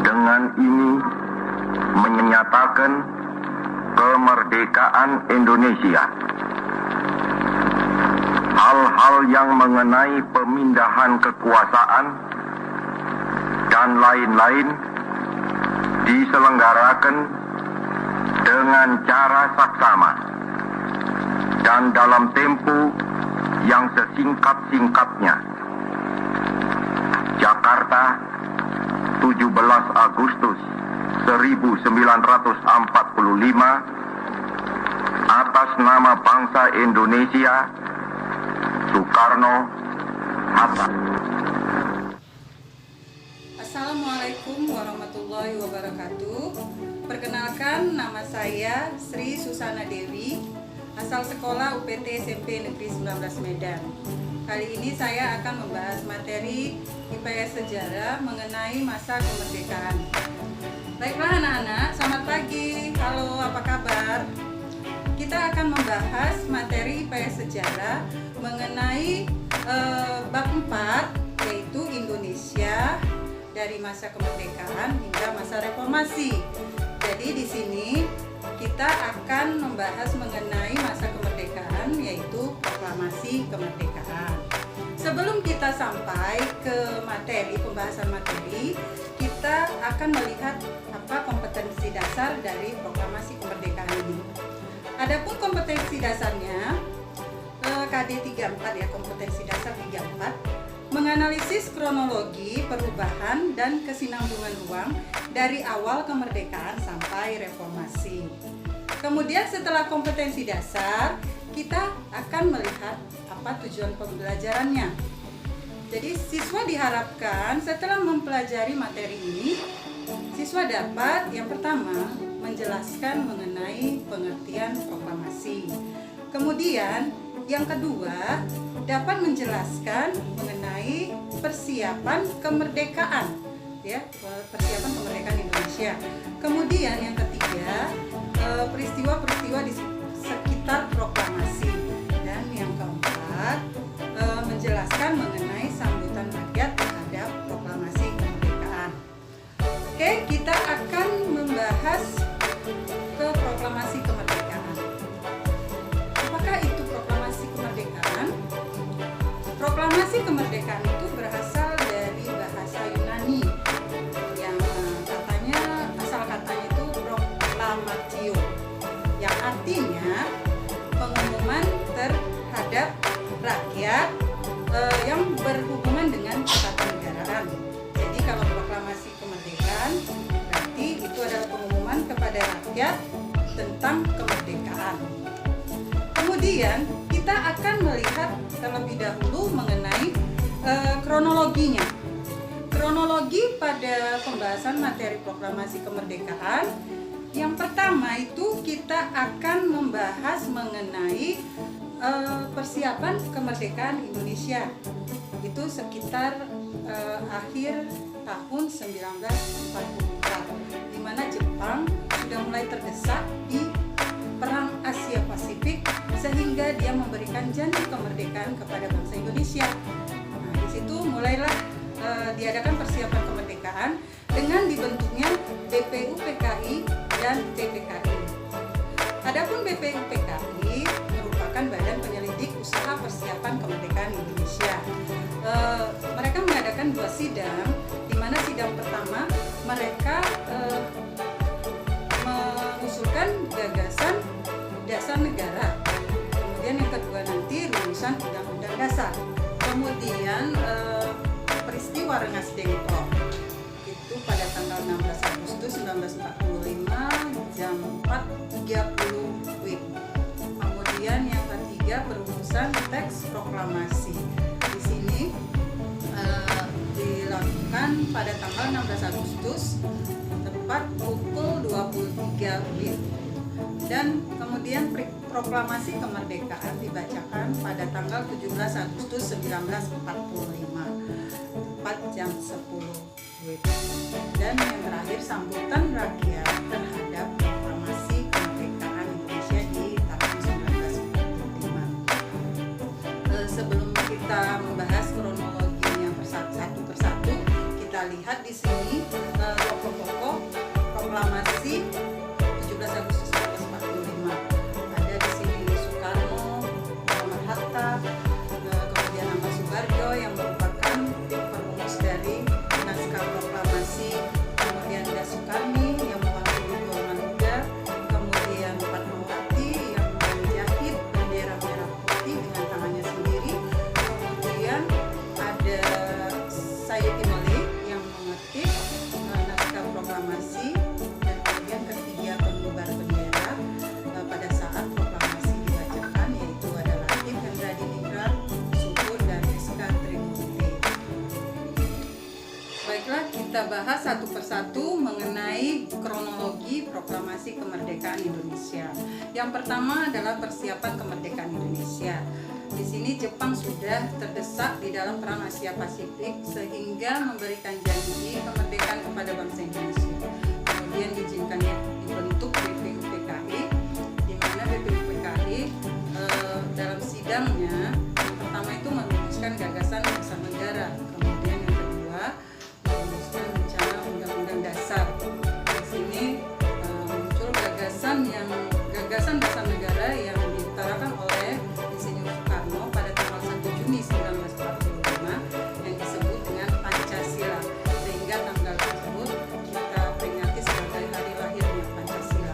Dengan ini menyatakan kemerdekaan Indonesia. Hal-hal yang mengenai pemindahan kekuasaan dan lain-lain diselenggarakan dengan cara saksama dan dalam tempo yang sesingkat-singkatnya. Jakarta, 17 Agustus 1945, atas nama bangsa Indonesia, Soekarno-Hatta. Assalamualaikum warahmatullahi wabarakatuh. Perkenalkan, nama saya Sri Susana Dewi, asal sekolah UPT SMP Negeri 19 Medan. Kali ini saya akan membahas materi IPS Sejarah mengenai masa kemerdekaan. Baiklah anak-anak, selamat pagi. Halo, apa kabar? Kita akan membahas materi IPS Sejarah mengenai bab 4, yaitu Indonesia dari masa kemerdekaan hingga masa reformasi. Jadi di sini kita akan membahas mengenai masa kemerdekaan, yaitu proklamasi kemerdekaan. Sebelum kita sampai ke materi, pembahasan materi, kita akan melihat apa kompetensi dasar dari proklamasi kemerdekaan ini. Adapun kompetensi dasarnya, KD 34 ya, kompetensi dasar 34, menganalisis kronologi perubahan dan kesinambungan ruang dari awal kemerdekaan sampai reformasi. Kemudian setelah kompetensi dasar, kita akan melihat apa tujuan pembelajarannya. Jadi siswa diharapkan setelah mempelajari materi ini, siswa dapat yang pertama menjelaskan mengenai pengertian proklamasi. Kemudian yang kedua dapat menjelaskan mengenai persiapan kemerdekaan, ya, persiapan kemerdekaan Indonesia. Kemudian yang ketiga peristiwa-peristiwa di sekitar proklamasi, dan yang keempat menjelaskan mengenai sambutan rakyat terhadap proklamasi kemerdekaan. Oke, kita akan membahas ke proklamasi kemerdekaan. Apakah itu proklamasi kemerdekaan? Proklamasi kemerdekaan itu berasal dari bahasa Yunani yang katanya, asal katanya itu proklamatio, yang artinya pengumuman terhadap rakyat yang berhubungan dengan ketatanegaraan. Jadi kalau proklamasi kemerdekaan berarti itu adalah pengumuman kepada rakyat tentang kemerdekaan. Kemudian kita akan melihat terlebih dahulu mengenai kronologinya. Kronologi pada pembahasan materi proklamasi kemerdekaan, yang pertama itu kita akan membahas mengenai persiapan kemerdekaan Indonesia. Itu sekitar akhir tahun 1944, di mana Jepang sudah mulai terdesak di Perang Asia Pasifik, sehingga dia memberikan janji kemerdekaan kepada bangsa Indonesia. Nah, di situ mulailah diadakan persiapan kemerdekaan dengan dibentuknya BPUPKI dan PPKI. Adapun BPUPKI merupakan badan penyelidik usaha persiapan kemerdekaan Indonesia. Mereka mengadakan 2 sidang, di mana sidang pertama mereka mengusulkan gagasan dasar negara. Kemudian yang kedua nanti rumusan undang-undang dasar. Kemudian peristiwa Rengas Dengklok itu pada tanggal 16 Agustus 1945 jam 4.30 WIB. Kemudian yang ketiga perumusan teks proklamasi. Di sini dilakukan pada tanggal 16 Agustus tepat pukul 23 WIB. Dan kemudian proklamasi kemerdekaan dibacakan pada tanggal 17 Agustus 1945 tepat jam 10 WIB. Dan yang terakhir sambutan rakyat terhadap proklamasi kemerdekaan Indonesia di tahun 1945. Sebelum kita membahas kronologinya satu persatu, kita kita lihat di sini pokok-pokok proklamasi 17 Agustus 1945. Ada di sini Soekarno, Muhammad Hatta, kemudian Ahmad Subarjo yang merupakan tim perumus dari naskah proklamasi, kemudian ada Soekarni yang mewakili golongan muda, kemudian Fatmawati yang menjahit bendera merah putih dengan tangannya sendiri, kemudian ada Sayyidi Malik yang mengetik naskah proklamasi, dan kemudian ketiga pengibar bendera pada saat proklamasi dibacakan, yaitu ada Latif Hendra Diningrat, Suhur, dan SK Trimurti. Baiklah, kita bahas satu persatu mengenai kronologi proklamasi kemerdekaan Indonesia. Yang pertama adalah persiapan kemerdekaan Indonesia. Di sini Jepang sudah terdesak di dalam perang Asia Pasifik sehingga memberikan janji kemerdekaan kepada bangsa Indonesia. Kemudian diizinkannya dibentuk BPUPKI, di mana BPUPKI dalam sidangnya yang pertama itu merumuskan gagasan besar negara, kemudian yang kedua merumuskan rencana undang-undang dasar. Di sini muncul gagasan dasar negara yang diutarakan oleh Insinyur Soekarno pada tanggal 1 Juni 1945 yang disebut dengan Pancasila, sehingga tanggal tersebut kita peringati sebagai hari lahirnya Pancasila.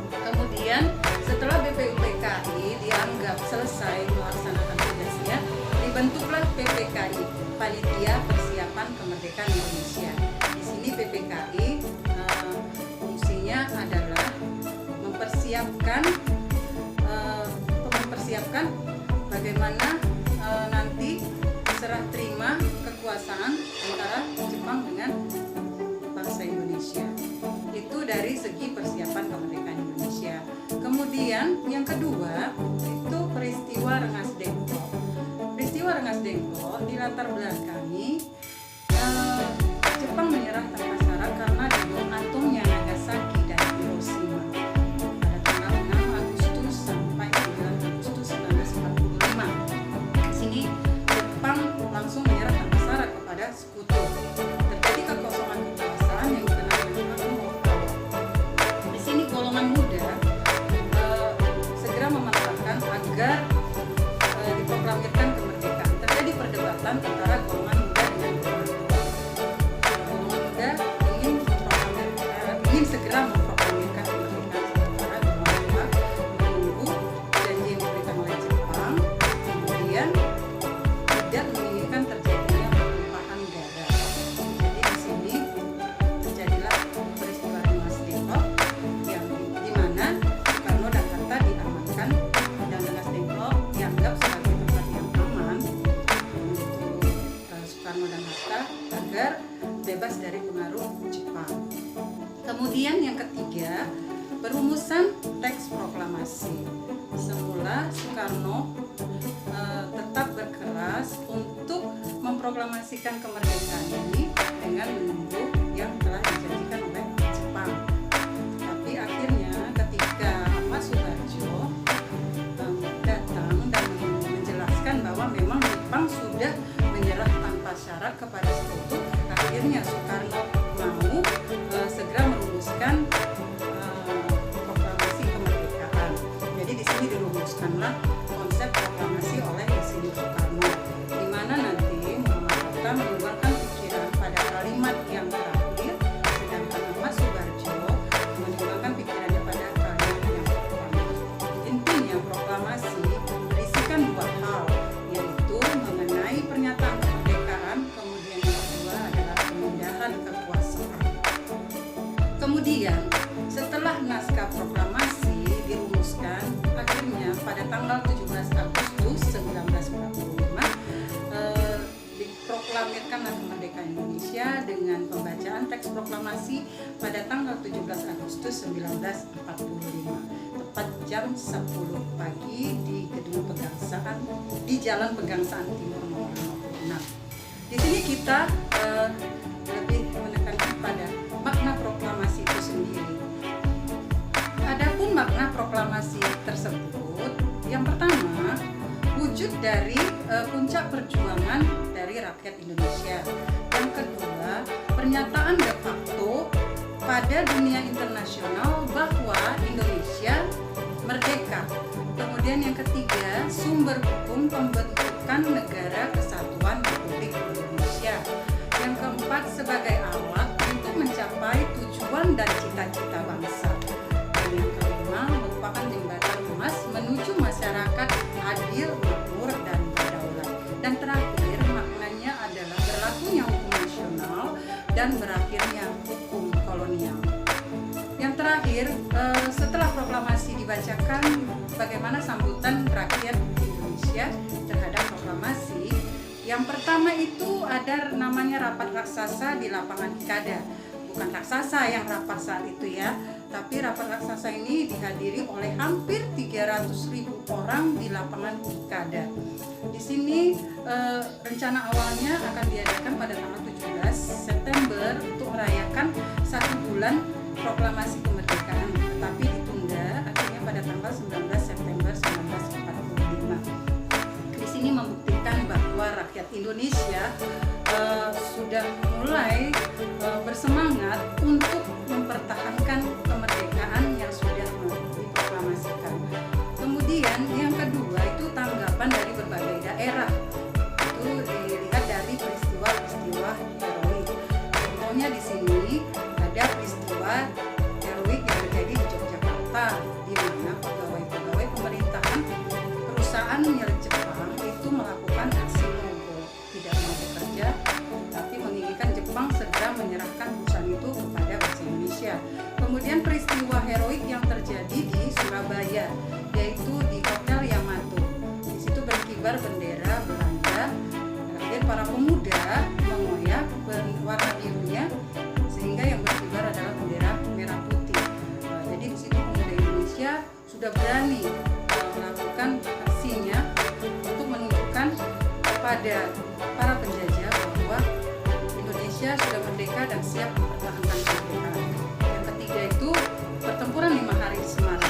Kemudian setelah BPUPKI dianggap selesai melaksanakan tugasnya, dibentuklah PPKI, Panitia Persiapan Kemerdekaan Indonesia. Di sini PPKI fungsinya adalah mempersiapkan bagaimana nanti serah terima kekuasaan antara Jepang dengan bangsa Indonesia. Itu dari segi persiapan kemerdekaan Indonesia. Kemudian yang kedua itu peristiwa Rengas Dengklok. Peristiwa Rengas Dengklok dilatar belakangi Jepang menyerah tanpa syarat karena dibom atomnya Nagasaki dan Hiroshima pada tanggal 6 Agustus sampai 9 Agustus 1945. Di sini Jepang langsung menyerah tanpa syarat kepada sekutu. Terjadi kekosongan kekuasaan yang dikenal dengan Atom of Power. Di sini golongan muda segera memanfaatkan agar diproklamirkan kemerdekaan. Terjadi perdebatan antara golongan muda dengan golongan tua. Golongan muda ingin segera memproklamirkan kemerdekaan, sementara golongan tua menunggu janji yang diberikan oleh Jepang, kemudian tidak menginginkan terjadinya pertumpahan darah. Jadi di sini terjadilah peristiwa Rengas Dengklok yang di mana Soekarno dan Hatta diamankan, dan Rengas Dengklok dianggap sebagai tempat yang aman untuk Soekarno dan Hatta agar bebas dari pengaruh Jepang. Kemudian yang ketiga, perumusan teks proklamasi. Semula Soekarno tetap berkeras untuk memproklamasikan kemerdekaan ini dengan menunggu yang telah dijanjikan oleh Jepang. Tapi akhirnya ketika Ahmad Subarjo datang dan menjelaskan bahwa memang Jepang sudah menyerah tanpa syarat kepada sekutu, akhirnya Soekarno mau segera merumuskan proklamasi kemerdekaan. Jadi di sini dirumuskanlah konsep proklamasi oleh Insinyur Soekarno, di mana nanti Muhammad Hatta mengeluarkan pikiran pada kalimat yang terakhir, sedangkan Ahmad Subarjo mengeluarkan pikirannya pada kalimat yang pertama. Intinya proklamasi berisikan dua hal, yaitu mengenai pernyataan kemerdekaan, kemudian yang kedua adalah pemindahan kekuasaan. Kemudian setelah naskah proklamasi dirumuskan, akhirnya pada tanggal 17 Agustus 1945 diproklamirkanlah kemerdekaan Indonesia dengan pembacaan teks proklamasi pada tanggal 17 Agustus 1945, tepat jam 10 pagi di Gedung Pegangsaan di Jalan Pegangsaan Timur nomor 56. Di sini kita lebih menekankan pada makna proklamasi itu sendiri. Adapun makna proklamasi tersebut, yang pertama, wujud dari puncak perjuangan dari rakyat Indonesia. Yang kedua, pernyataan de facto pada dunia internasional bahwa Indonesia merdeka. Kemudian yang ketiga, sumber hukum pembentukan Negara Kesatuan Republik Indonesia. Yang keempat, sebagai alat untuk mencapai tujuan dan cita-cita bangsa. Dan yang kelima, merupakan jembatan emas menuju masyarakat adil, makmur, dan berdaulat. Dan terakhir, maknanya adalah berlakunya hukum nasional dan berakhirnya hukum kolonial. Yang terakhir, setelah proklamasi dibacakan, bagaimana sambutan rakyat Indonesia terhadap proklamasi? Yang pertama itu ada namanya rapat raksasa di lapangan Ikada. Bukan raksasa yang rapat saat itu ya, tapi rapat raksasa ini dihadiri oleh hampir 300.000 orang di lapangan Ikada. Di sini rencana awalnya akan diadakan pada tanggal 17 September untuk merayakan 1 bulan proklamasi kemerdekaan, tetapi ditunda akhirnya pada tanggal 19 September 1945. Di sini membuktikan bahwa rakyat Indonesia sudah mulai bersemangat untuk mempertahankan kemerdekaan yang sudah diproklamasikan. Kemudian yang kedua itu tanggapan dari berbagai daerah. Itu dilihat dari peristiwa-peristiwa heroik. Contohnya di sini ada peristiwa heroik yang terjadi di Yogyakarta, di mana pegawai-pegawai pemerintahan perusahaan milik Jepang itu melakukan aksi mogok, tidak mau bekerja, tapi menginginkan Jepang segera menyerahkan perusahaan itu kepada bangsa Indonesia. Kemudian peristiwa heroik yang terjadi di Surabaya, yaitu di Hotel Yamato. Di situ berkibar bendera Belanda. Kemudian para pemuda mengoyak warna birunya, sehingga yang berkibar adalah bendera merah putih. Jadi di situ pemuda Indonesia sudah berani melakukan aksinya untuk menunjukkan kepada para penjajah bahwa Indonesia sudah merdeka dan siap mempertahankan kemerdekaan. Yang ketiga itu pertempuran 5 hari di Semarang.